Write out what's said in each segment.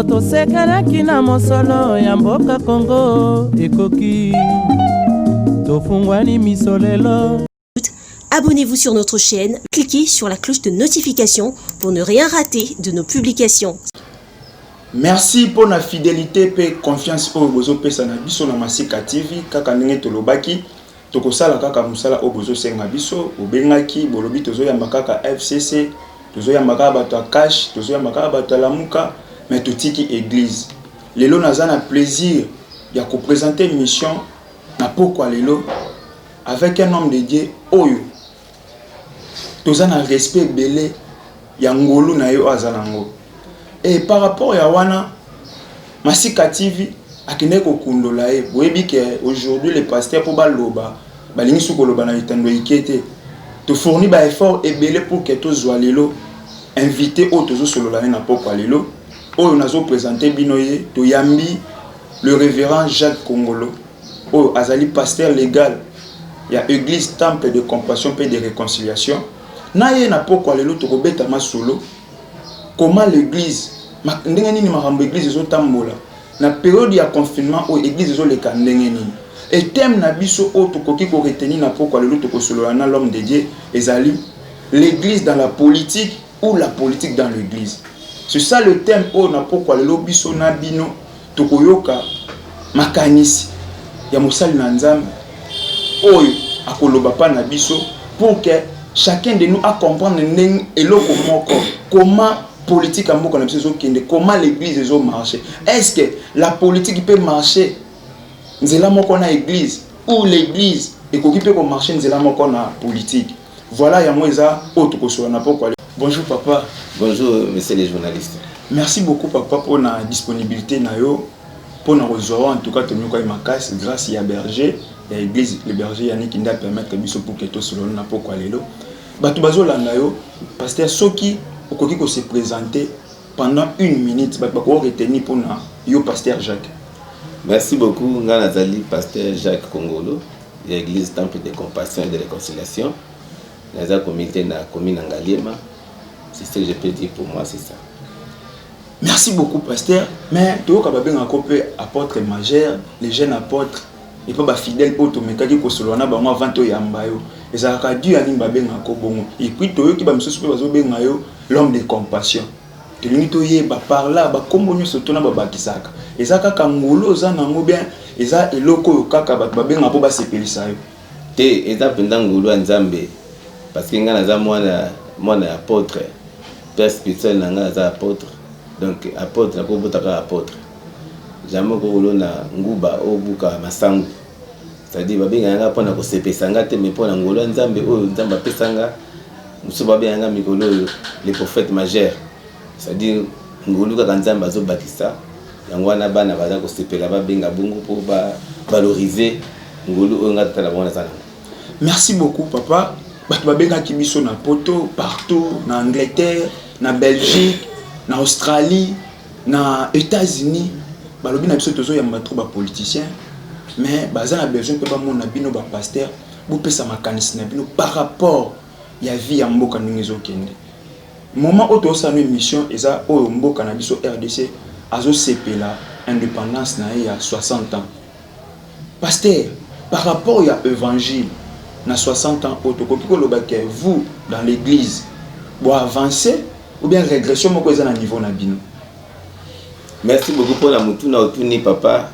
tosekanaki na mosolo ya mboka Congo ekoki tofungwani misolelo. Abonnez-vous sur notre chaîne, cliquez sur la cloche de notification pour ne rien rater de nos publications. Merci pour la fidélité et confiance au bozo pesa na biso na Masika TV kaka ndenge tolobaki tokosala kaka musala au bozo senga biso obengaki bolobi tozo yamba kaka FCC tozo yamba kaka bato cash tozo yamba kaka bato lamuka mais totiki église lelo naza na plaisir ya ko présenter mission na pokwa lelo avec un homme de Dieu oyo toza na respect belé ya ngolu na yo azanango. Et par rapport à wana Masika TV akende ko kundola e boyebi ke aujourd'hui les pasteurs pour baloba balingi sukoloba na itando ikete to fournir ba effort et belé pour que to zwa lelo invité au tozo solola na pokwa lelo oyo nazo présenter binoye to yambi le révérend Jacques Kongolo oyo azali pasteur légal ya église temple de compassion et de réconciliation na ye na pokwa lelo to kobeta masolo comment l'église ndenge nini makambo église ezotambola na période ya confinement o église ezoleka ndenge nini et thème na biso o tokoki ko retenir na pokwa lelo tokosolola na l'homme de Dieu ezali l'église dans la politique ou la politique dans l'église. C'est ça le thème o na pokwa lelo biso na bino tokoyoka makanisi ya mosali na nzambe oyo akoloba pa na biso pour que chacun de nous a comprendre ndenge eloko moko comment politique à mboka na biso kende comment l'église ezo marcher. Est-ce que la politique peut marcher nzela moko na église ou l'église ekoki peut marcher nzela moko na politique. Voilà ya mweza otokosola na pokwa. Bonjour papa. Bonjour messieurs les journalistes. Merci beaucoup papa pour la disponibilité na yo pour nous recevoir en tout cas tenu ko makasi grâce ya berger ya église le berger yani kinda permettre biso pour que to solo na pokwa lelo. Batu bazolanda yo pasteur soki okoki ko se présenter pendant 1 minute ba ko retenir pour na yo pasteur Jacques. Merci beaucoup ngana zali pasteur Jacques Kongolo ya église temple de compassion et de réconciliation na comité na commune Ngaliema. C'est ce que je peux dire pour moi, c'est ça. Merci beaucoup pasteur, mais tu as bien un apôtre majeur, les jeunes apôtres et pas fidèles automatiques ko solona ba moi vanto yamba yo. Et ça a dû ani ba ben ko bongo. Et puis to ki ba msusu pe bazo ben yo l'homme de compassion. Tu ni to ye ba par là ba kombonyo sotona ba bakisaka. Et ça kaka ngolo za nango bien et ça eloko yo kaka ba ben po ba sepelisa yo. Te eza penda ngolo nzambe parce que ngana za mwana apôtre père spirituel nanga za apôtre. Donc apôtre na ko botaka apôtre. Jamais ko na nguba obuka masangu. C'est-à-dire babenga nga pona ko sepesa nga te mais pona ngolo nzambe oyo nzamba pesanga muso babenga mikolo les prophètes majeurs. C'est-à-dire ngolo ka nzamba zo bakisa yango wana bana baza ko sepela babenga bungu pour ba valoriser ngolo oyo nga tala bona sana. Merci beaucoup papa. Batu babenga kibiso na poto partout na Angleterre, na Belgique, na Australie, na États-Unis. Balobi na biso tozo yamba trop ba politicien mais baza na besoin pe ba mona bino ba pasteur bu pesa makanisi na bino par rapport ya vie ya mboka ningezo kende. Moment auto sa mission eza oyo mboka na biso RDC azo sepela indépendance na ya 60 ans. Pasteur, par rapport ya évangile na 60 ans autokoki ko lobaka vous dans l'église bo avancer ou bien régression moko eza na niveau na bino. Merci beaucoup pour la mutuna otuni papa.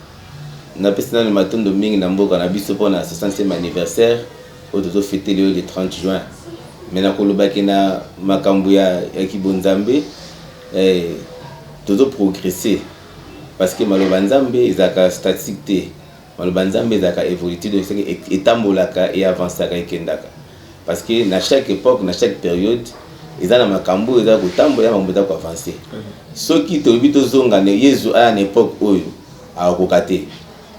Na pesina le matin de mingi na mboka na biso pour na 60e anniversaire au dozo fêter le 30 juin. Mais na kolobaki na makambu ya kibonzambe dozo progresser parce que maloba nzambe ezaka statique te. Maloba nzambe ezaka évolutif de ce que etambolaka et avançaka ekendaka. Parce que na chaque époque, na chaque période ils ont makambo eza kotambola mambo ko avancer. Soki tobi tozonga ne Yesu à une époque oyo akokate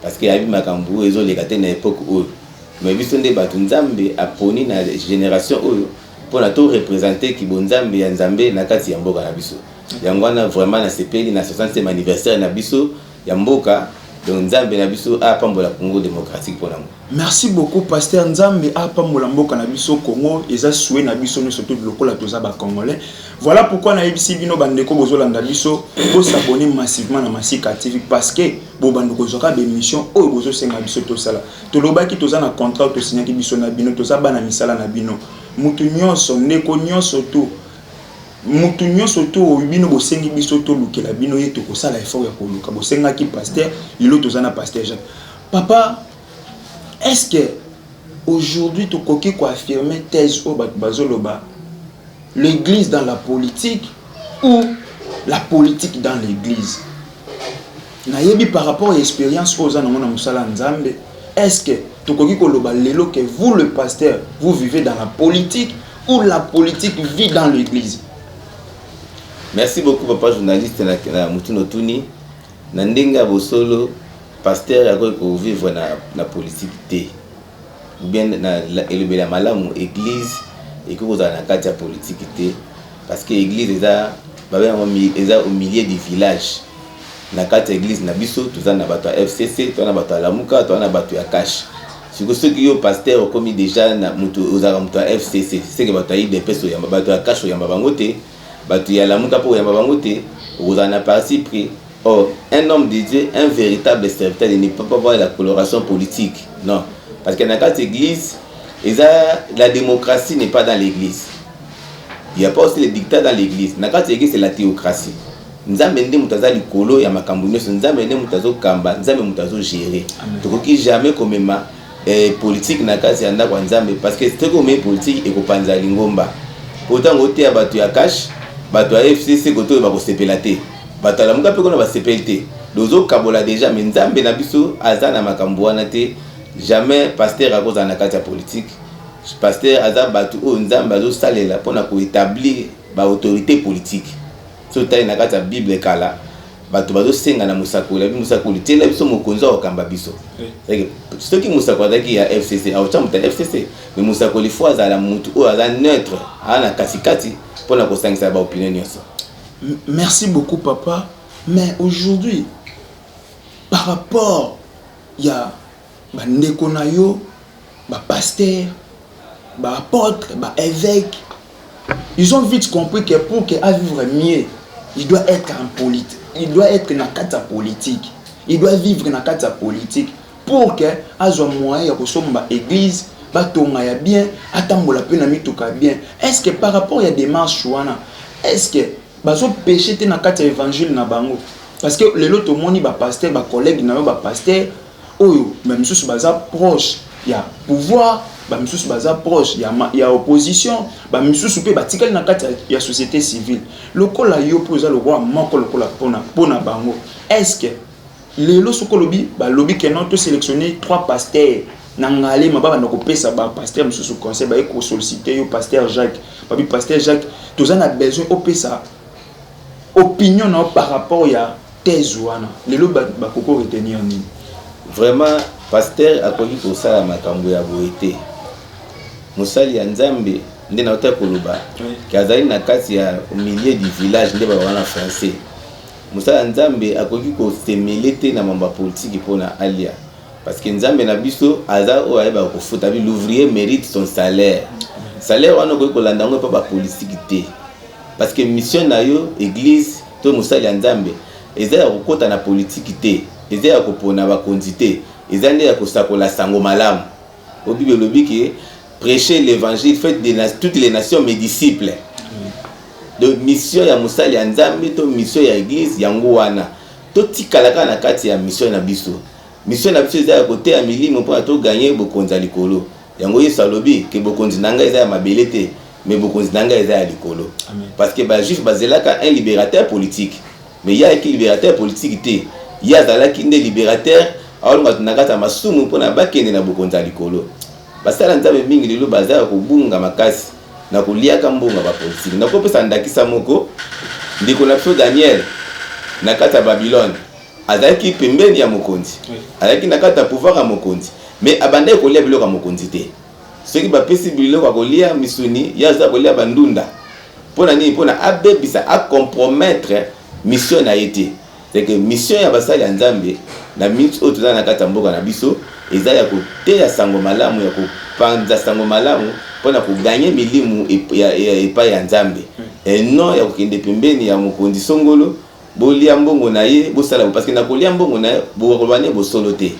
parce que yabi makambo ezo lekate na époque oyo. Mais biso nde batu nzambe aponi na génération oyo pour na to représenter ki bonzambe ya nzambe na kati ya mboka na biso. Yango na vraiment na sepeli na 60e anniversaire na biso ya mboka donc nzambe na biso apambola Congo démocratique pour nous. Merci beaucoup pasteur Nzambe apambola mboka na biso Congo eza souhait na biso nous surtout lokola toza ba congolais. Voilà pourquoi na ebisi bino bandeko bozolanda biso bo s'abonner massivement na Masika TV parce que bo bandeko zoka be mission oyo bozo senga biso to sala to lobaki toza na contrat to signer ki biso na bino toza bana misala na bino mutu nyonso ndeko nyonso to mutu nyonso to bino bo sengi biso to lukela bino yeto ko sala effort ya ko luka bo senga ki pasteur lilo toza na pasteur Jacques. Papa, est-ce que aujourd'hui tu coquille quoi affirmer thèse au bazoloba l'église dans la politique ou la politique dans l'église? Nayebi par rapport à l'expérience aux anamona musala nzambe, est-ce que tu coquille koloba lelo que vous le pasteur vous vivez dans la politique ou la politique vit dans l'église? Merci beaucoup papa journaliste na Mutuno Tuni. Nandinga bosolo pasteur yako ko vivre na politique té. Ou bien na elobela malamu église et que vous na kati ya politique té parce que église eza au milieu du village. Na kati église na biso toza na bato FCC, toza na bato Lamuka, toza na bato ya cash. Siko ceux qui yo pasteur comme déjà na mutu ozaka mutu FCC, c'est que bato yi peso ya bato ya cash ya bango té, bato ya Lamuka po ya bango té, oza na parti pris. Or, un homme de Dieu, un véritable serviteur, il ne peut pas voir la coloration politique. Non. Parce que dans cette église, la démocratie n'est pas dans l'église. Il n'y a pas aussi les dictats dans l'église. Dans cette église, c'est la théocratie. Nous avons des gens qui ont kamba, gérer. Donc, jamais comme politique parce que c'est comme politique et qu'on lingomba. Autant que tu as cash, tu as FCC, tu as batala muka pe kona ba CPLT dozo kabola déjà mais nzambe na biso azana makambo wana te jamais pasteur akoza na kati ya politique pasteur aza batu o nzambe azo salela pona ko établir ba autorité politique so tayi na kati ya Bible kala batu bazo senga na musakoli bi musakoli tela biso mokonzo okamba biso soki musakoli azaki ya FCC au chamuta FCC mais musakoli fo azala mutu o aza neutre ana katikati pona ko sangisa ba opinion nyonso. Merci beaucoup papa, mais aujourd'hui par rapport il y a bandeko na yo ba pasteur ba apôtre ba évêque ils ont vite compris que pour que à vivre mieux il doit être en politique, il doit être dans la politique, il doit vivre dans la politique pour que azo moyen ya kosomba église batonga ya bien atambola pe na mituka bien. Est-ce que par rapport il y a des marches wana est-ce que bazo péché te na kati évangile na bango parce que lelo to moni ba pasteur ba collègue na ba pasteur oyo même sous baza proche ya pouvoir ba misusu baza proche ya opposition ba misusu pe batikali na kati ya société civile lokola yo poza le roi moko lokola pona bango est-ce que lelo sokolobi ba lobi que non to sélectionner 3 pasteurs na ngale mababa na kopesa ba pasteur misusu conseil ba ko solliciter yo pasteur Jacques babi pasteur Jacques toza na besoin opesa opinion na par rapport ya thèse wana lelo ba koko retenir nini vraiment pasteur akoki ko sala makambo ya boete musali ya nzambe nde na ota koloba kazali na kati ya milieu du village nde ba wana français musali ya nzambe akoki ko semele te na mamba politique pona alia parce que nzambe na biso aza o ayeba ko futa bi l'ouvrier mérite son salaire wana ko landa ngo pa ba politique te parce que mission na yo église to musali ya nzambe eza ya kokota na politique te eza ya kopona ba kondité eza nde ya kosakola sango malamu au Bible lobi ki prêcher l'évangile faites de toutes les nations mes disciples. Donc mission ya musali ya nzambe to mission ya église yango wana to tikalaka na kati ya mission na biso eza ya kote ya milimo po to gagner bokonza likolo yango Yesu alobi ke bokonzi nanga eza ya mabele te mais bokonzi nanga eza ya likolo parce que ba juif bazelaka un libérateur politique mais ya ki libérateur politique te ya zalaki nde libérateur alonga tunakata masumu po na bakende na bokonza likolo basala nzambe mingi lelo bazala kobunga makasi na koliaka mbonga ba politique na kopesa ndakisa moko ndiko na feu Daniel na kata Babylone azaki pembeni ya mokonzi azaki na kata pouvoir ya mokonzi mais abandai kolia biloko ya mokonzi te soki bapesi biloko ya kolia misuni ya za kolia bandunda pona nini pona abebisa a compromettre mission na été c'est que mission ya basali ya nzambe na minute oyo toza na kati ya mboka na biso eza ya koteya sango malamu ya kopanza sango malamu mpona koganye milimu epai ya nzambe non ya kokende pembeni ya mokonzi songolo bolia mbongo na ye bosala parce que na kolia mbongo na ye bokolwane bosolo te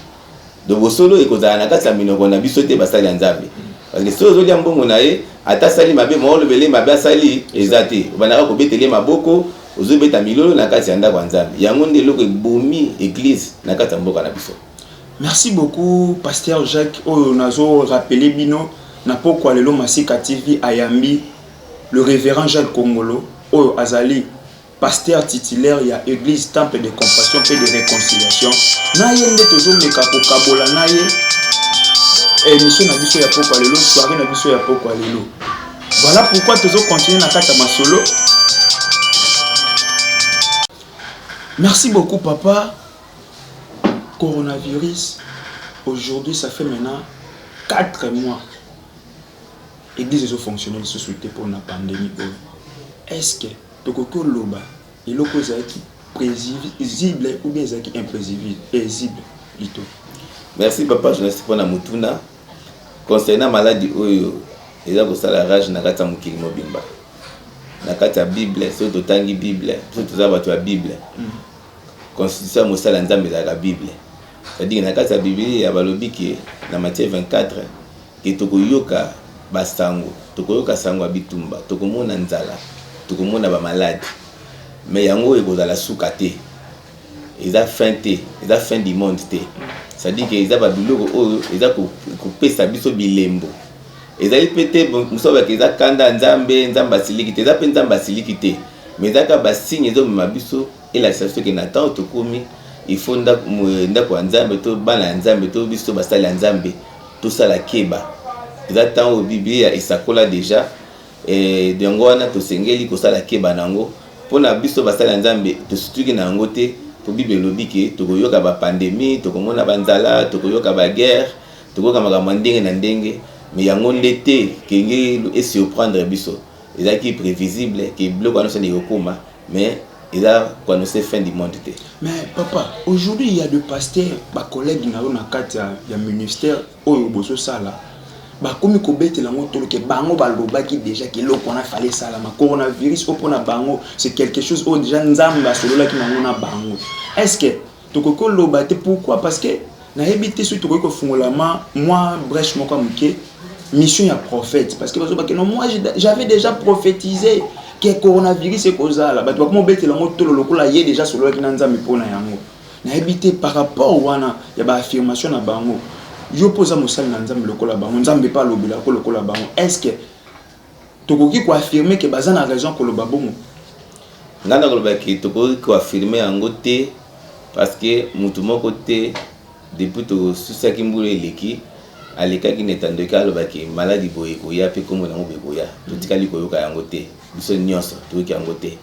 donc bosolo ekozala na kati ya minoko na biso te basali ya nzambe parce que soki ozolia mbongo na ye ata asali mabe maolobele mabe asali eza te obandaka kobetele maboko ozobeta milolo na kati ya ndako ya nzambe yango nde eloko ebomi église na kati ya mboka na biso. Merci beaucoup Pasteur Jacques oyo nazo rappeler bino na pokwa lelo Masika TV ayambi le révérend Jacques Kongolo oyo azali pasteur titulaire ya église temple de compassion et de réconciliation na ye nde tozomeka kokabola na ye émission na biso ya pokwa lelo soirée na biso ya pokwa lelo. Voilà pourquoi tozo continuer na kata masolo. Merci beaucoup papa. Coronavirus, aujourd'hui ça fait maintenant 4 mois. Église fonctionnelle se souhaitait pour la pandémie. Est-ce que tu as loba et le cause qui prévisible ou bien qui imprévisible? Merci papa, je ne sais pas na mutuna concernant maladie oyo eza ko sala rage na kata mukili mobimba. Na kata Bible, so to tangi Bible, so to zaba to Bible. Constitution mosala nzambe za Bible. C'est-à-dire na kata Bible ya balobi ki na Matthieu 24 ki tokoyoka basango, tokoyoka sango bitumba, tokomona nzala, tokomona ba malade. Mais yango ekozala suka te. Eza fin te, eza fin du monde te. C'est-à-dire que eza ba biloko oyo eza ko pesa biso bilembo. Ezali pete musoba ke eza kanda nzambe asiliki te, eza pe nzambe asiliki te. Mais eza ka ba signe ezo mabiso et la situation que Nathan Tokomi il faut ndako nzambe to bana nzambe to biso basali nzambe to sala keba eza temps au Biblia isakola déjà et donc wana to sengeli ko sala keba nango pona biso basali nzambe to situki nango te po Bible lobi ke to koyoka ba pandémie to komona banzala to koyoka ba guerre to koyoka makambo ndenge na ndenge mais yango ndete kenge et surprendre biso eza qui prévisible que bloc wana sone yokoma mais il a connu fin du monde. Mais papa, aujourd'hui il y a des pasteurs, des collègues na kati ya ministère oyo boso sala. Ba komi ko bete la moto ke bango baloba ki déjà que lo qu'on a fallait sala ma coronavirus au pona bango c'est quelque chose au déjà nzamba solo la ki na bango. Est-ce que tokoko loba te pourquoi parce que na hebité sur tokoko fungola moi brèche moko muke mission ya prophète parce que moi j'avais déjà prophétisé que coronavirus est causal là bah tu comment bête la moto le lokola yé déjà sur le qui n'a nzambe pona yango na habité par rapport wana ya ba affirmation na bango yo posa mosali na nzambe lokola bango nzambe pas lobela ko lokola bango est-ce que tokoki ko affirmer que baza na raison ko loba bongo ngana ko loba ki tokoki ko affirmer yango te parce que mutu moko te depuis to susaki mbulu eleki aleka ki netandoka loba ki maladie boye ko ya pe komo na ngo be boya totikali ko yoka yango te biso nyonso toki yango te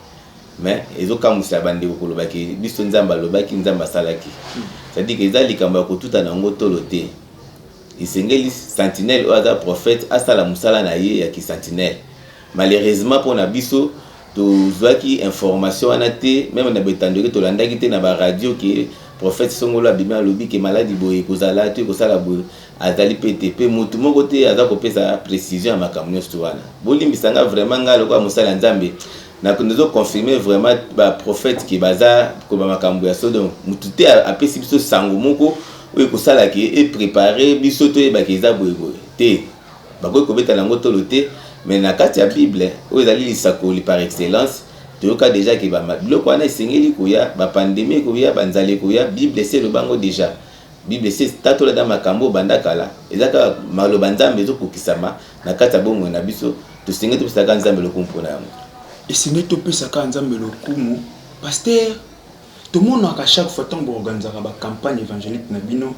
mais ezokamusa bandeko koloba ki biso nzamba lobaki nzamba salaki c'est-à-dire que eza likambo ya kotuta na ngo tolo te isengeli sentinelle ou aza prophète asala musala na ye ya ki sentinelle malheureusement pour na biso tozwaki information wana te même na betandeki tolandaki te na ba radio ki prophète songolo abimi alobi ke maladie boye kozala te kosala boye azali pete pe mutu moko te aza kopesa précision ya makambo nyonso wana bolimbisanga vraiment nga lokwa mosala nzambe na konezo confirmer vraiment ba prophète ki baza ko ba makambo ya so donc mutu te apesi biso sango moko oyo kosala ki e préparer biso to yeba ki eza boye boye te bakoki kobeta nango tolo te mais na kati ya Bible oyo ezali lisakoli par excellence toyoka déjà ki ba biloko wana esengeli koya ba pandémie koya banzale koya Bible c'est le bango déjà Bible c'est tatola da makambo bandakala ezaka maloba nzambe ezokokisama na kati ya bongo na biso tosengeli tosaka nzambe lokumpo na yango esengeli topesaka nzambe lokumu pasteur tomona ka chaque fois tango organizaka ba campagne évangélique na bino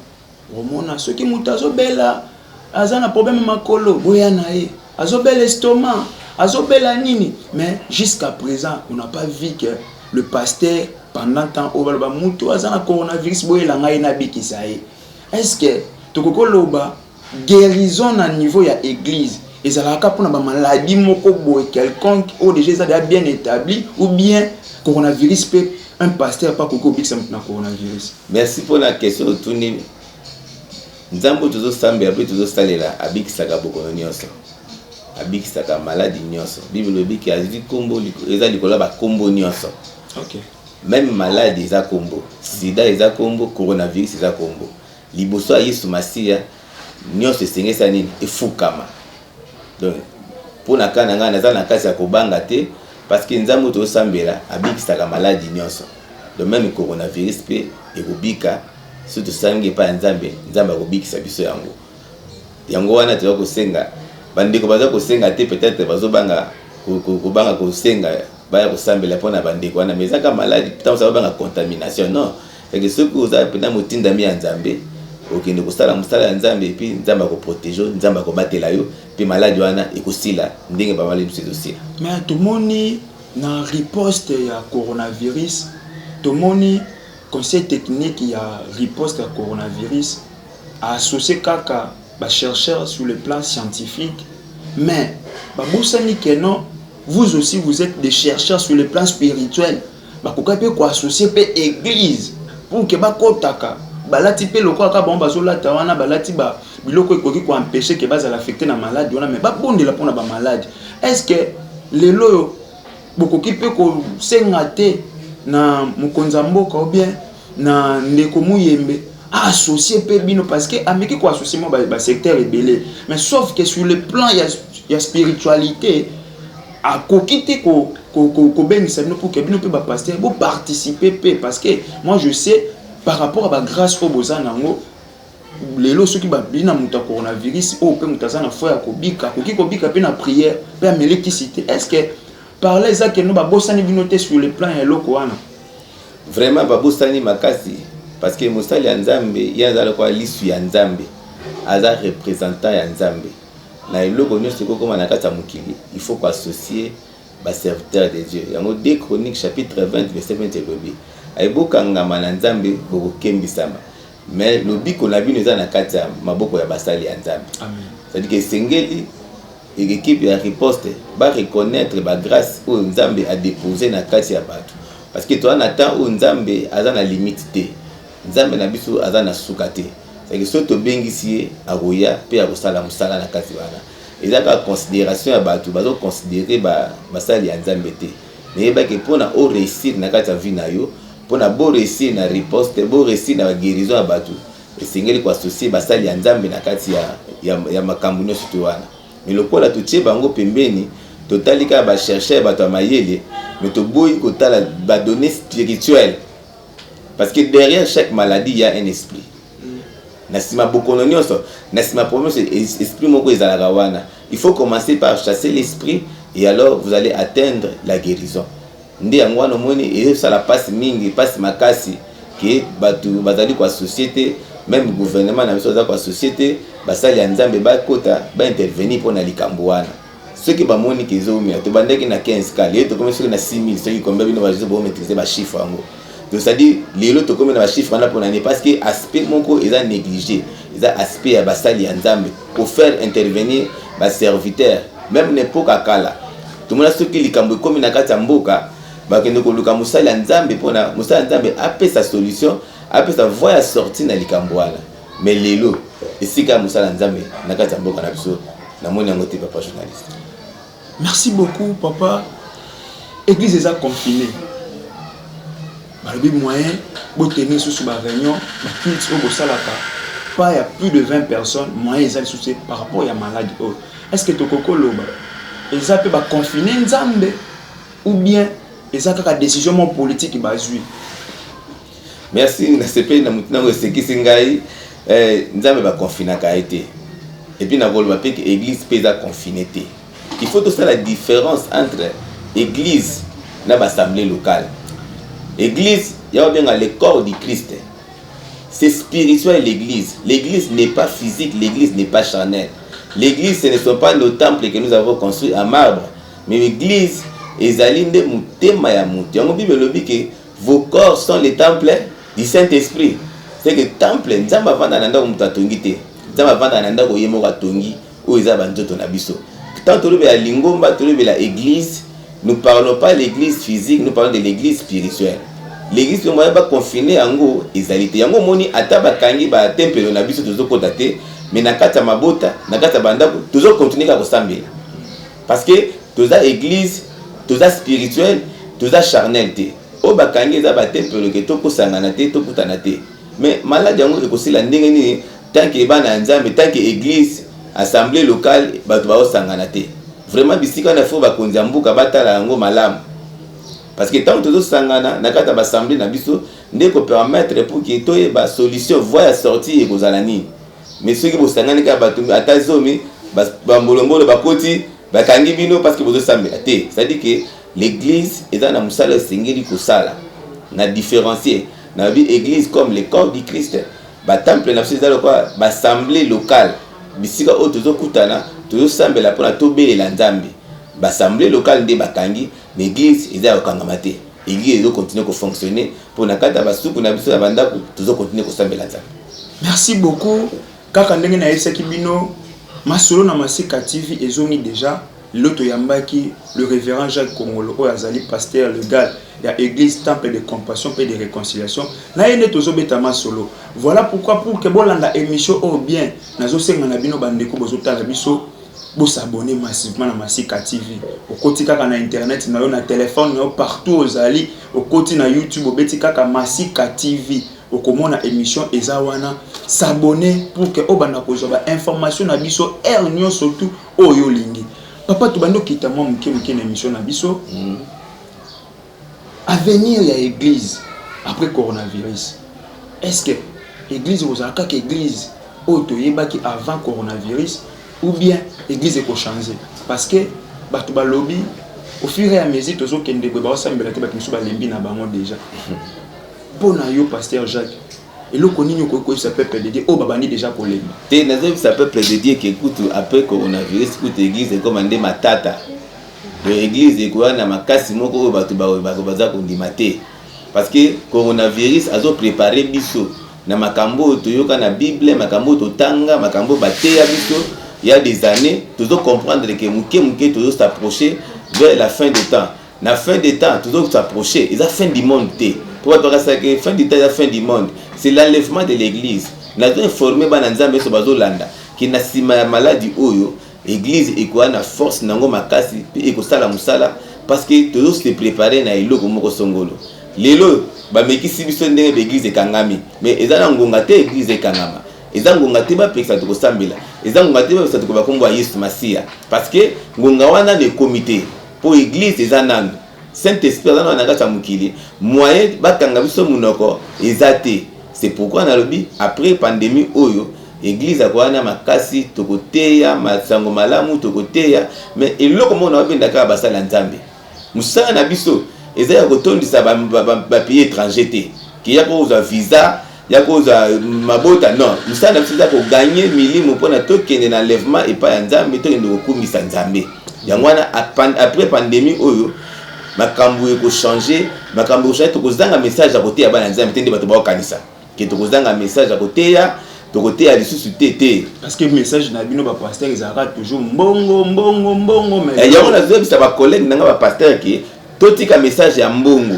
omona soki mutu azobela azana problème makolo boya na ye azobela estomac azobela nini mais jusqu'à présent on n'a pas vu que le pasteur pendant temps au balba mutu azana coronavirus boyela ngai na bikisa ye est-ce que tokoko loba guérison na niveau ya église ezalaka mpona bamaladi moko boye quelconque oyo déjà eza déjà bien établi ou bien coronavirus mpe un pasteur pas koki obikisa moto na coronavirus? Merci pour la question otuni. Nzambo tozosambela mpe tozosalela abikisaka bokono nyonso, abikisaka maladi nyonso. Bible lobiki azwi kombo eza likolo ya bakombo nyonso. Okay. Même maladie eza kombo, sida eza kombo, coronavirus eza kombo. Liboso ya Yesu Masiya nyonso esengesa nini efukama. Donc pour na kana nga naza na kasi ya kobanga te parce que nzambo tozosambela abikisaka maladi nyonso. Donc même coronavirus pe ekobika surtout sangi pa nzambe akobikisa biso yango. Yango wana toza kosenga bandeko baza kosenga te peut-être bazobanga kobanga kosenga baya kosambela pona bandeko wana mais ezaka maladi tant ça va banga contamination non. Et que ce que vous avez pena motinda mi nzambe okende kosala musala ya nzambe et puis nzambe ko protéger nzambe ko batela yo puis maladi wana ekosila ndenge ba maladi aussi. Mais tomoni na riposte ya coronavirus, tomoni conseil technique ya riposte ya coronavirus associé kaka ba chercheurs sur le plan scientifique, mais ba bosani que non, vous aussi vous êtes des chercheurs sur le plan spirituel. Ba koka pe ko associer pe église pour que ba kotaka balati pe loko aka bomba zolata wana balati ba biloko ekoki ko empêcher que bazala affecter na maladie wana mais ba bondela pona ba maladie. Est-ce que lelo bokoki pe ko sengate na mukonza mboka ou bien na ndeko muyembe associé pe bino parce que ameki ko associer mo ba secteur rebelle mais sauf que sur le plan ya spiritualité a kokite ko bengisa bino pour que bino pe ba pasteur bo participer pe parce que moi je sais par rapport à la grâce au bozanango lelo soki ba bina muta coronavirus o pe mutazana foi ya kobika koki kobika pe na prière pe amelekisité. Est-ce que parler ça que nous ba bosani binoté sur le plan ya loko wana vraiment ba bosani makasi parce que mosali ya nzambe yazala kwa lisu ya nzambe aza représentant ya nzambe na eloko nyonso kokoma na kati ya mokili il faut ko associer ba serviteur de Dieu. Yango 2 Chroniques chapitre 20 verset 20 lobi ayebokangama na nzambe bokokembisama mais lobiko na bino eza na kati ya maboko ya basali ya nzambe. Amen. C'est-à-dire que sengeli équipe ya riposte ba reconnaître ba grâce o nzambe a déposer na kati ya bato parce que toi na temps o nzambe aza na limite te, nzambe na biso aza na suka te. C'est que soto bengisi aroya pe ya kosala musala na kati wana ezaka considération ya bato bazo considérer ba basali ya nzambe te mais ba ke pona o réussir na kati ya vie na yo pona bo réussir na riposte bo réussir na guérison ya bato esengeli ko associer basali ya nzambe na kati ya makambo nyonso to wana. Mais lokola tutie bango pembeni totalika ba chercher bato mayele mais to boyi kotala ba données spirituelles parce que derrière chaque maladie il y a un esprit. Nasima bokono nyonso nasima promesse esprit moko ezalaka wana. Il faut commencer par chasser l'esprit et alors vous allez atteindre la guérison. Ndi yango wana moni et ça la passe mingi passe makasi que batu bazali kwa société même gouvernement na biso za kwa société basali ya nzambe ba kota ba intervenir pour na likambo wana. Ceux qui ba moni kezomi to bandeki na 15 cas les to commencer na 6000 ceux qui combien bino ba bo maîtriser ba chiffre yango. Donc ça dit les lots to comme na ba chiffre wana pour na parce que aspect moko eza négligé eza aspect ya basali ya nzambe pour faire intervenir ba serviteur même n'importe kala tout monde ceux qui likambo comme na kati ya mboka bakende ko luka musali ya nzambe pona musali nzambe apé sa solution apé sa voie à sortir na likambo wana mais lelo esika musali nzambe na kati ya mboka na biso na moni yango te papa journaliste. Merci beaucoup papa. Église est confinée. Balobi moyen bo tenir sous ba réunion ba culte au salaka pas il y a plus de 20 personnes moyen ezali sous par rapport à maladie. Est-ce que tokoko loba ils appellent ba confiner nzambe ou bien eza kaka décision mon politique bazui? Merci na CP na mutina ngo sekisi ngai nzambe ba confiner ka été et puis na koloba pe que église pesa confiné té. Il faut tout ça la différence entre église na ba assemblée locale. Église il y a bien le corps du Christ. C'est spirituel l'église. L'église n'est pas physique, l'église n'est pas charnelle. L'église ce ne sont pas nos temples que nous avons construits en marbre, mais l'église ezali nde mutema ya mutu. Yango Bible lobi que vos corps sont les temples du Saint-Esprit. C'est que temple nzamba vanda na ndako mutu atongi te. Nzamba vanda na ndako yemo ka tongi o eza banzoto na biso. Tant que la lingomba, la église, nous ne parlons pas de l'église physique, nous parlons de l'église spirituelle. L'église on va pas confiner ango ezalité yango moni ata bakangi ba tempelo na biso tozo kotate mais na kata mabota na kata bandako tozo continuer ka kosambela parce que toza église toza spirituelle toza charnel te o bakangi za ba tempelo ke to kosangana te to kutana te mais malade yango ekosila ndenge ni tant que bana nzambe tant que église assemblée locale bato ba osangana te vraiment bisika na fo ba konza mbuka batala yango malamu. Parce que tant que nous sommes dans l'assemblée, nous devons permettre pour qu'il y ait une solution, voie sortir et aux alani. Mais ceux qui sont dans l'assemblée, parce que vous savez, c'est-à-dire que l'église est dans la Seigneur na différencier. Dans l'église comme le corps du Christ, le temple est l'assemblée locale. Bisika o tozo kutana, tozo sambela pour la tobe et l'anzambe. L'assemblée locale de Bakangi, l'église est à Okangamate. L'église doit continuer à fonctionner pour la carte à pour la mission à Banda, toujours continuer à s'embellir. Merci beaucoup. Kaka ndenge na yesa kibino, masolo na masika TV ezoni déjà l'auto yambaki le révérend Jacques Kongolo Azali pasteur légal de l'église temple de compassion et de réconciliation. Na yene tozo betama solo. Voilà pourquoi pour que bolanda émission au bien nazo senga na bino bandeko bozotala biso. Vous s'abonner massivement à Masika TV. Au quotidien na internet, na téléphone, partout aux alliés. Au quotidien na YouTube, au betika ka Masika TV. Au comment na émission ezawana s'abonner pour que obana kozoba information na biso ernion surtout oyo lingi. Papa tubando kita moi mke na émission na biso. Avenir ya église après coronavirus. Est-ce que église vous a que église oto yebaki avant coronavirus? Ou bien l'église est changée parce que batuba lobby au fur et à mesure tous autres qui ne peuvent pas s'embêter avec nous sur lembi na bango déjà pour na yo pasteur Jacques et le connu ko ça peuple de Dieu oh babani déjà pour lembi té nazo ça peuple de Dieu qui écoute après coronavirus écoute église est commandé matata de église est quoi na makasi moko batuba baza kondimate parce que coronavirus azo préparer biso na makambo toyoka na Bible makambo totanga makambo bateya biso. Il y a des années, tu dois comprendre que tu dois s'approcher vers la fin du temps. La fin du temps, tu dois s'approcher. C'est la fin du monde. Pour être ça que fin du temps, la fin du monde. C'est l'enlèvement de l'église. Nous avons informé Bananzambe sur Bazolanda qui n'a si maladie oyo. L'église est quoi na force nango makasi et ko sala musala parce que tu dois se préparer na ilo comme Songolo. Lelo ba meki sibiso ndenge l'église est kangami mais ezana ngonga te église est kangama. Ezangonga te ba pekisa to kosambela ezangonga te ba pekisa to ba kombo Yesu Masia parce que ngonga wana le comité pour église ezanano Saint-Esprit azana na kata mukili moyen bakanga biso munoko ezate c'est pourquoi na lobi après pandémie oyo église akwana makasi tokoteya masango malamu tokoteya mais eloko mona benda ka basala nzambe musala na biso ezaya kotondisa ba pays étranger te ki ya ko za visa ya koza mabota non musana biso ko gagner milimo pona tokende na enlèvement et pas nzambe tokende kokumisa nzambe yangwana après pandémie oyo makambo eko changer makambo changer tokozanga message à côté ya bana nzambe tende bato ba kanisa ke tokozanga message à côté ya tokoteya lisusu tete parce que message na bino ba pasteur ezaka toujours mbongo mais yangona zobisa ba collègue nanga ba pasteur ki totika message ya mbongo.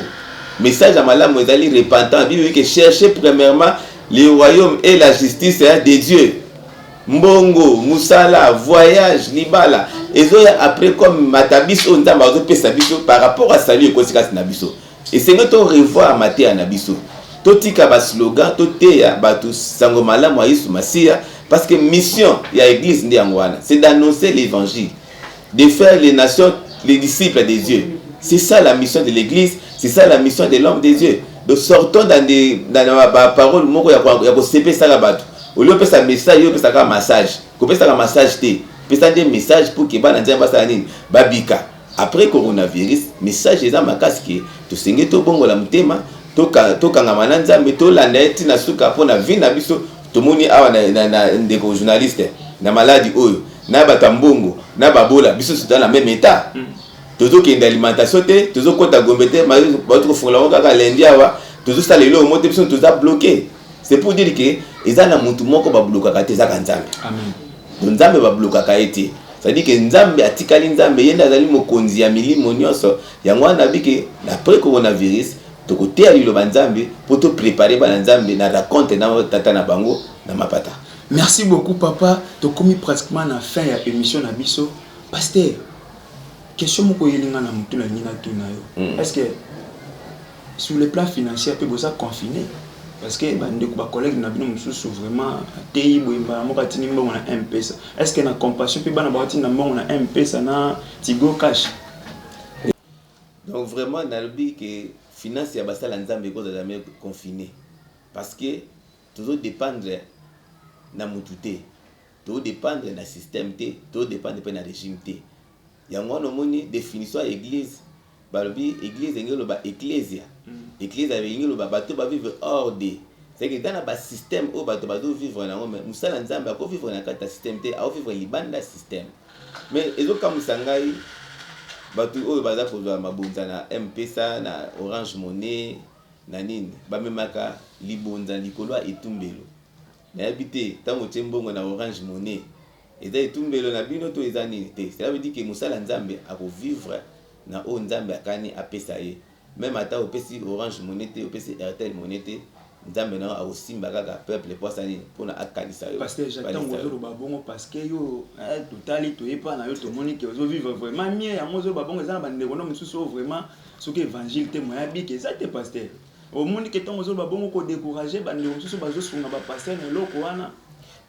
Message à Malam Mozali repentant, Bible que chercher premièrement le royaume et la justice de Dieu. Mbongo, Moussala, voyage, Libala. Et après comme Matabis, on t'a par rapport à salut et conséquences Nabiso. Et c'est notre revoir Maté à Nabiso. Totika ba slogan, toteya batu sango Malam Yesu Masia parce que mission il y a église ndiangwana, c'est d'annoncer l'évangile, de faire les nations les disciples de Dieu. C'est ça la mission de l'église. C'est ça la mission de l'homme des dieux. Donc sortons dans la parole moko ya ko sepe ça la bato. Au lieu de faire un message, il y a un massage. Ko pesa un massage té. Pesa des messages pour que ba nzamba basa nini babika. Après coronavirus, message eza makaski to senge to bongo la mutema to kangama na nzambe to landa eti na suka pona vie na biso to moni awa na ndeko journaliste na maladie oyo na batambongo na babola biso dans la même état. Toujours qu'il y a une alimentation, toujours quand tu as gombé, votre foulon, lundi, toujours ça, les lots, monter, tout ça bloqué. C'est pour dire que ils ont un mouton qui va bloquer à tes akanzambe. Amen. Donc, ça va bloquer à tes. c'est-à-dire que nzambe atikali nzambe yenda azali mokonzi ya milimo nyonso yango wana bike après coronavirus tokoteya liloba nzambe pour te préparer bana nzambe na raconte na tata na bango na mapata. Merci beaucoup papa, to komi pratiquement na fin ya émission na biso. Pasteur, question moko yelinga na mutu na nina tuna yo. Est-ce que sur le plan financier peut vous confiné? Parce que les collègues sont vraiment tei boimba moka tini mbongo na M-Pesa. Est-ce que na compassion peut bana bati na mbongo na M-Pesa na Tigo Cash? Donc vraiment na lobi que finance ya basala nzambe ko jamais confiné parce que toujours dépendre na mututé, toujours dépendre na système té, toujours dépendre pe na régime té. Yango no moni définition à église, balobi église ngelo ba ecclesia. Église avec ngelo ba bato ba vivre hors de. C'est que dans un système où bato ba vivre na ngome, musala nzambe ko vivre na kata système té, a vivre libanda système. Mais ezo ka musangai bato oyo baza kozwa mabonza na M-Pesa na Orange Money na nini bamemaka libonza likolo etumbelo na habité tango tembongo na Orange Money eza etumbelo na bino to eza nini te. Cela veut dire que musala nzambe ako vivre na o nzambe akani apesa ye même ata opesi Orange Money te opesi Airtel Money te nzambe na aosimba kaka peuple posani pona akanisa yo. Parce que j'attends ozo babongo parce que yo totali to epa na yo to moni que ozo vivre vraiment mieux ya mozo babongo eza na bandeko no mususu vraiment soki évangile te moya bi que ça te pasteur au moni que tant ozo babongo ko décourager bandeko mususu bazo sunga ba pasteur na loko wana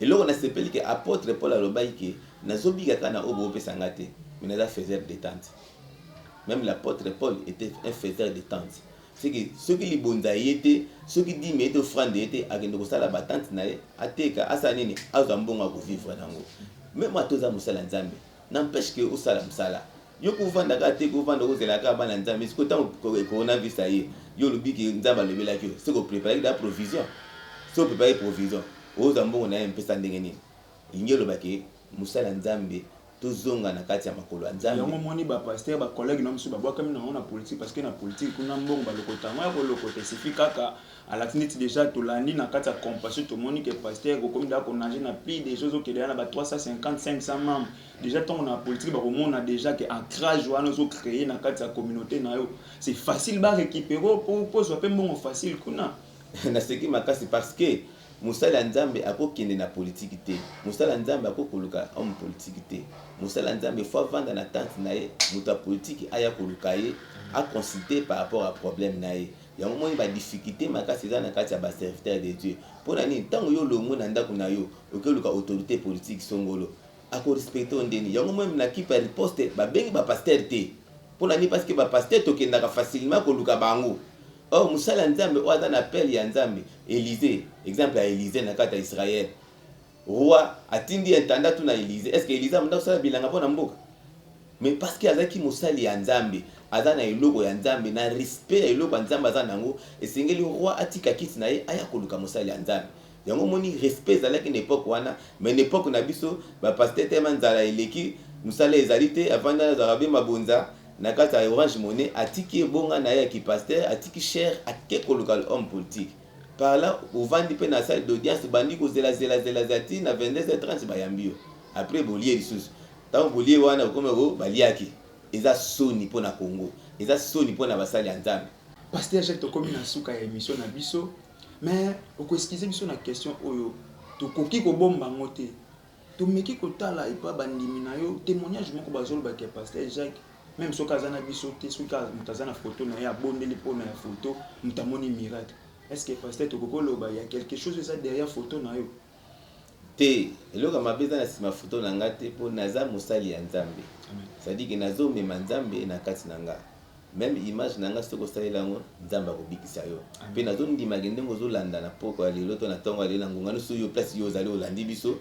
eloko na sepeli que apôtre Paul alobai que nazobika kana obo opesanga te mais naza faiseur de tente. Même l'apôtre Paul était un faiseur de tente. C'est que ceux qui libonza yete, ceux qui disent mais offrande yete, agendo ko sala batante na ye, ateka asanini azambonga ko vivre nango. Même atoza musala nzambe, n'empêche que o sala musala. Yo ko vanda ka te ko vanda ko zela ka bana nzambe, ce que tant coronavirus aye, yo lobi ki nzamba lebela ki, c'est ko préparer la provision. C'est ko préparer provision. O zambongo na mpesa ndenge nini. Ingelo baki musala nzambe tozonga na kati ya makolo nzambe. Yango moni ba pasteur ba collègue na msu ba boka mina na politique parce que na politique kuna mbongo ba lokota ngwa ko lokota sifi kaka à la finite déjà to landi na kati ya compassion to moni que pasteur ko komi da ko nager na plus des choses que na ba 350 500 membres déjà tant na politique ba ko mona déjà que ancrage wana zo créer na kati ya communauté na yo c'est facile ba récupérer pour so pe mbongo facile kuna na seki makasi parce que musala nzambe akokende na politique te, musala nzambe akokoluka homme politique te, musala nzambe faut vendre na tente na ye muta politique aya koluka ye a consulter par rapport à problème na ye yango moni ba difficulté makasi za na kati ya ba serviteur de Dieu pona ni tango yo lomo na ndako na yo okoluka autorité politique songolo ako respecter ondeni yango moni na kipa riposte ba bengi ba pasteur te pona ni parce que ba pasteur tokenda ka facilement koluka bango. Or musala nzambe o aza na appel ya nzambe Élisée exemple ya Élisée na kata Israël roi atindi intendant tout na Élisée est-ce que Élisée amanda sala bilanga pona mboka mais parce que azaki musali ya nzambe aza na eloko ya nzambe na respect ya eloko ya nzambe aza nango esengeli roi atika kiti na ye aya koluka musali ya nzambe yango moni respect ezalaki na époque wana mais na époque na biso ba pasteur tema nzala eleki musala ezali te avanda na zarabe mabonza na kati ya Orange Money atiki bonga na ya ki pasteur atiki cher akeko local homme politique par là au vandi pe na salle d'audience bandi ko zela zati na 22h30 bayambio après bolier lisusu tant bolier wana comme ro baliaki eza soni pona Congo eza soni pona basali ya nzambe pasteur Jacques to komi na suka ya émission na biso mais oko excuser biso na question oyo to koki ko bomba ngote to meki ko tala ipa bandimi na yo témoignage moko bazolo ba ke pasteur Jacques même si Kazana bisoté, si Kazana photo, il y a bonne les photos, photo, mutamoni miracle. Est-ce que pasteur Tokolo, il y a quelque chose de ça derrière photo na yo? Te, le kama beza na sima photo nanga te po naza musali ya nzambe. Ça dit que nazo me manzambe na kati nanga. Même image nanga soko salela ngo nzamba ko bikisa yo. Pe nazo ndima gende ngozo landa na poko ya lelo to na tongo ya lelo ngongano so yo place yo zali olandi biso.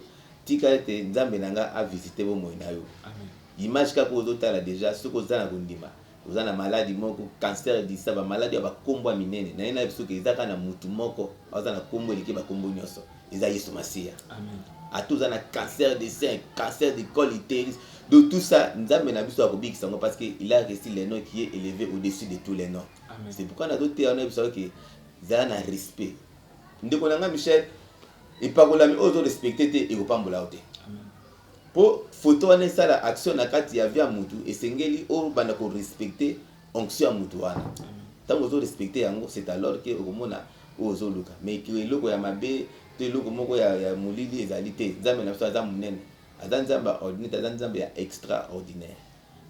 Tika te nzambe nanga a visiter bo moina yo. Amen. Image kako ozotala déjà soko zana kondima ozana maladie moko cancer di saba maladie ba kombo minene na ina biso ke ezaka na mutu moko ozana kombo eliki ba kombo nyoso eza Yesu Masia. Amen. Atuza na cancer de sein, cancer de col utérus, de tout ça nzambe na biso akobikisa ngo parce que il a reçu les noms qui est élevé au-dessus de tous les noms. Amen. C'est pourquoi na doté on a biso que zana na respect ndeko nanga Michel et pakolami ozo respecter te e kopambola ote. pour photo wana esala action na kati ya via mutu esengeli oyo banda ko respecter onction ya mutu wana ntango ozo respecter yango c'est alors que okomona oyo ozoluka mais eloko ya mabe to eloko moko ya molili ezali te nzambe na biso aza monene aza nzambe ordinaire aza nzambe ya extraordinaire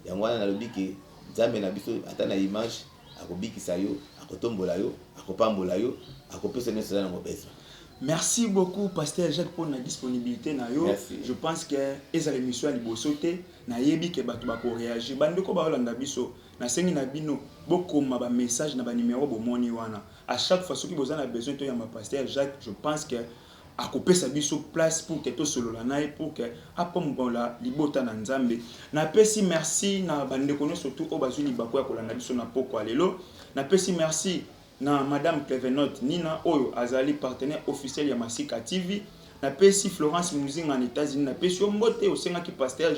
yango wana nalobi ke nzambe na biso ata na image akobikisa yo akotombola yo akopambola yo akopesa nyonso eza nango besoin. Merci beaucoup Pasteur Jacques pour la disponibilité na yo. Merci. Je pense que eza l'émission ya liboso te na yebi ke bato ba ko réagir bandeko ba olanda biso na sengi na bino bokoma ba message na ba numéro bomoni wana à chaque fois soki bozana besoin to ya ma Pasteur Jacques je pense que akopesa biso place pour que to solo la nae pour que apombola libota na nzambe na pesi merci na bandeko no surtout o bazuni bako ya kolanda biso na poko alelo na pesi merci na Madame Clevenot Nina Oyo azali partenaire officiel ya Masika TV na pesi Florence Muzinga en États-Unis na pesi ombote osenga ki Pasteur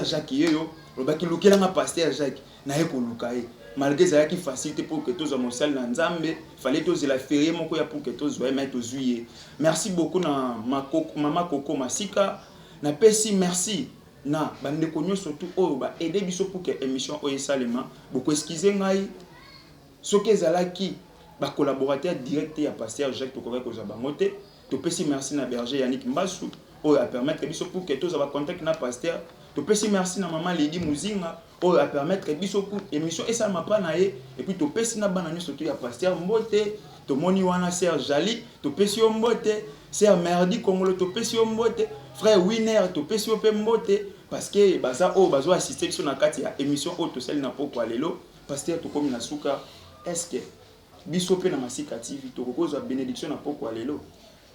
Jacques yeyo lobaki lukela nga Pasteur Jacques na eko lukaye malgré ça qui facilité pour que tous en salle na nzambe fallait tous la férié moko ya pour que tous ouais mettre juillet. Merci beaucoup na Mama Coco Masika na pesi merci na bande konyo surtout Oyo ba aider biso pour que émission Oyo salema beaucoup excuser ngai soki ezalaki ba collaborateur direct ya Pasteur Jacques tokoka ko za bangote to pesi merci na berger Yannick Mbasu Oyo a permettre biso pour que tous aba contact na Pasteur to pesi merci na maman Lady Muzinga Oyo a permettre biso pour émission esa mapa na ye et puis to pesi na bana surtout ya Pasteur Mbote to moni wana Serge Jali to pesi Mbote Serge Merdi Kongolo to pesi Mbote frère Winner to pesi pe Mbote parce que baza o bazo assister biso na kati ya émission o to sel na poko alelo Pasteur to komi na suka. Est-ce que biso pe na Masika TV to kokoza bénédiction na poko alelo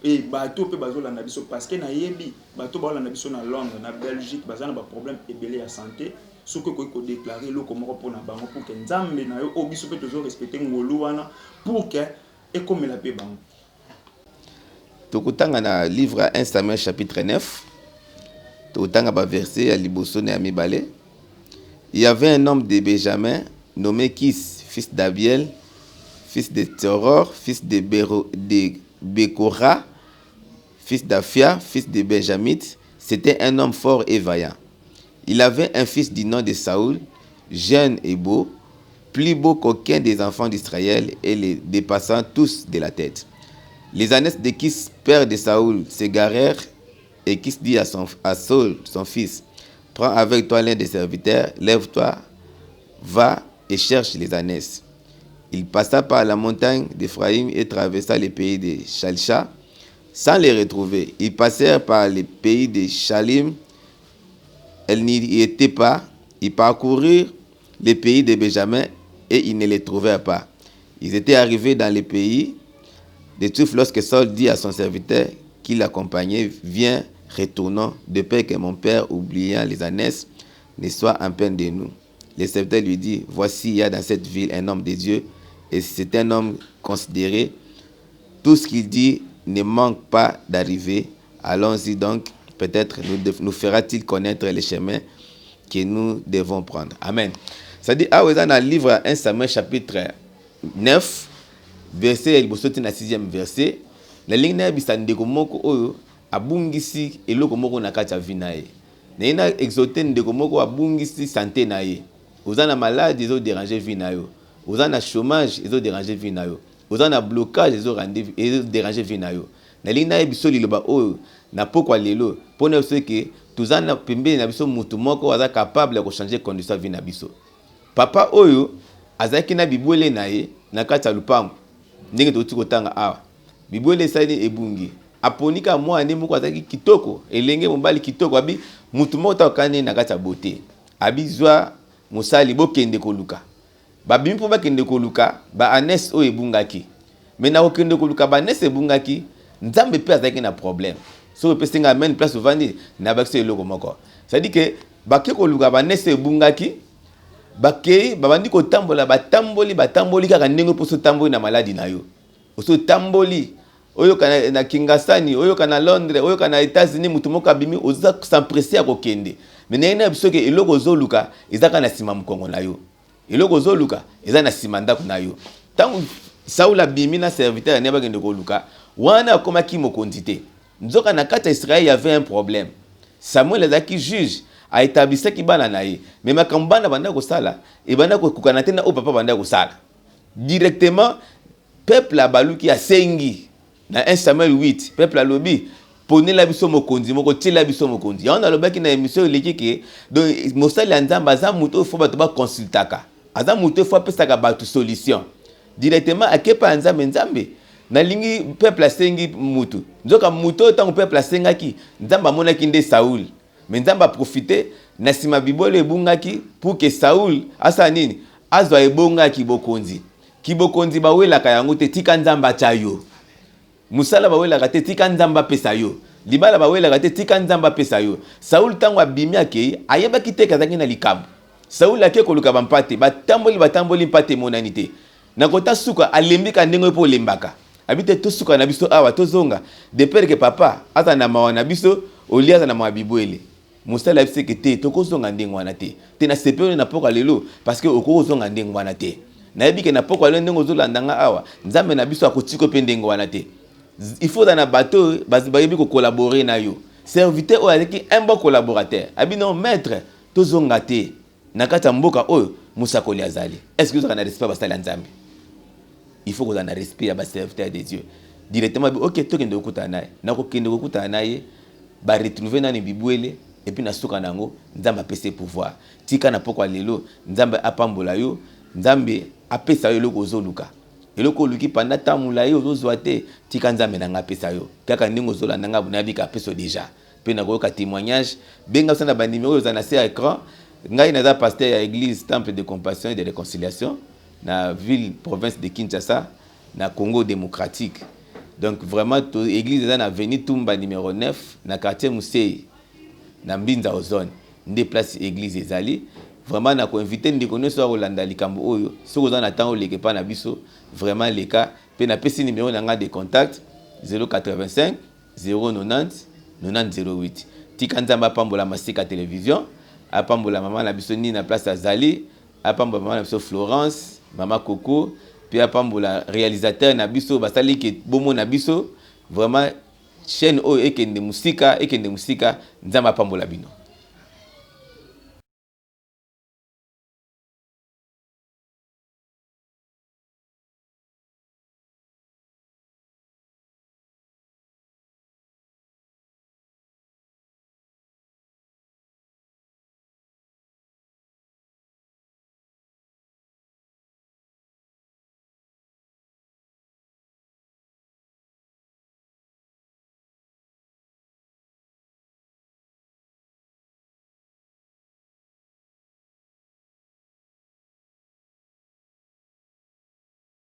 et bato pe bazo landa biso parce que na yebi bato ba landa biso na Londres na Belgique bazana ba problème ebele ya santé soko ko déclarer loko moko pona bango pour que nzambe na yo o biso pe toujours respecter ngolu wana pour que ekomela pe bango. Tokutanga na livre 1 Samuel chapitre 9 tokutanga ba verset ya liboso na mibale. Il y avait un homme de Benjamin nommé Kis, fils d'Abiel, fils de Tsoror, fils de Bekora, fils d'Afia, fils de Benjamin. C'était un homme fort et vaillant. Il avait un fils du nom de Saoul, jeune et beau, plus beau qu'aucun des enfants d'Israël et les dépassant tous de la tête. Les ânesses de Kis, père de Saoul, s'égarèrent et Kis dit à Saul, son fils, « Prends avec toi l'un des serviteurs, lève-toi, va et cherche les ânesses. » Il passa par la montagne d'Éphraïm et traversa les pays de Chalcha sans les retrouver. Ils passèrent par les pays de Chalim. Elles n'y étaient pas. Ils parcoururent les pays de Benjamin et ils ne les trouvèrent pas. Ils étaient arrivés dans les pays de Touf lorsque Saul dit à son serviteur qui l'accompagnait, « Viens, retournons, de peur que mon père, oubliant les ânesses, ne soit en peine de nous. » Le serviteur lui dit, « Voici, il y a dans cette ville un homme de Dieu, et c'est un homme considéré. Tout ce qu'il dit ne manque pas d'arriver. Allons-y donc, peut-être nous fera-t-il connaître les chemins que nous devons prendre. » Amen. Ça dit, dans le livre 1 Samuel chapitre 9, verset 6e verset, la ligne na bisandeko moko oyo abungisi eloko moko na kati ya vinae. Na ina exote ndeko moko abungisi santé na ye. Ozana malade, ils ont dérangé vie na yo. Ozana chômage, ils ont dérangé vie na yo. Ozana blocage, ils ont dérangé vie na yo. Na ligne na biso liloba oyo na poko lelo pona so ke tuzana pembeni na biso mutu moko aza capable de changer condition vie na biso. Papa oyo azaki na bibwele na ye na kati ya lupango. Ndenge toti kotanga awa. Bibwele sali ebungi. Aponika mwa ne moko azaki kitoko, elenge mobali kitoko abi mutu moko takane na kati ya beauté. Abizwa musali bokende koluka. Babimi po bakende koluka, ba anes o ebungaki. Mena okende koluka ba anes ebungaki, nzambe pe azaki na problème. So pe singa men place ovandi na bakse eloko moko. Ça dit que bake koluka ba anes ebungaki, bake babandi ko tambola batamboli kaka ndenge poso tamboli na maladi na yo. Oso tamboli oyo kana na Kingasani, oyo kana Londres, oyo kana États-Unis, mutu moko abimi oza s'empresser à kokende. Mais na biso ke eloko zoluka ezaka na sima mukongo na yo. Eloko zoluka eza na sima ndako na yo. Tangu Saul abimi na serviteur ne bakende koluka, wana akoma ki mokonzi te. Nzoka na kata Israël, il y avait un problème. Samuel azaki juge a établi qui bana na ye mais makambana banda ko sala et banda ko kukana tena o papa banda ko sala directement peuple a baluki a sengi na 1 Samuel 8 peuple a lobi pone la biso mokonzi moko tila biso mokonzi on a lobaki na émission lekeke donc mosali nzamba za muto fo bato ba consultaka aza muto fo pesaka bato solution directement akepa nzambe nzambe na lingi peuple a sengi mutu nzoka muto tango peuple a sengaki nzamba monaki nde Saoul mais nzamba profiter na sima bibolo ebungaki pour que Saoul asa nini azwa ebongaki bokonzi kibokonzi bawelaka yango te tika nzamba chayo musala bawelaka te tika nzamba pesa yo libala bawelaka te tika nzamba pesa yo Saoul tango abimi ake ayebaki te kazangi na likambo Saoul ake koluka bampate batamboli mpate monani te na kota suka alembika ndenge po lembaka abite to suka na biso awa tozonga de père que papa ata na mawa na biso oliaza na mabibwele musala biseke te tokozonga ndenge wana te te na sepelo na poka lelo parce que okozonga ndenge wana te na yebike na poka lelo ndenge ozolandanga awa nzambe na biso akotiko pe ndenge wana te il faut dans na bateau bayebi ko collaborer na yo serviteur o aleki un bon collaborateur abi non maître tozonga te na kata mboka oyo musakoli azali est-ce que vous avez respect basala nzambe il faut que vous avez respect à serviteur de Dieu directement OK to kende okuta naye na ko kende okuta naye ba retrouver na bibwele et puis na suka nango nzambe apese pouvoir tika na pokwa lelo nzambe apambola yo nzambe apesa yo loko zoluka eloko luki panda tamula yo ozozwa te tika nzambe na nga pesa yo kaka ndingo zolanda nga bunabika peso déjà pe na koyoka témoignage benga sana ba numéro za na sur écran ngai naza pasteur ya église temple de compassion et de réconciliation na ville province de Kinshasa na Congo démocratique donc vraiment to église za na avenue Tumba numéro 9 na quartier Musei na Mbinza ozone nde place église ezali vraiment na ko inviter ndiko nyonso kolanda likambo oyo soko za na tango leke pa na biso vraiment les cas pe na pesi numéro na nga de contact 085 090 9008 tika nzamba pambola masika télévision apambola mama na biso ni na place azali apambola mama na biso Florence mama Coco puis apambola réalisateur na biso basali ke bomo na biso vraiment chaîne oyo ekende musika nzamba pambola bino.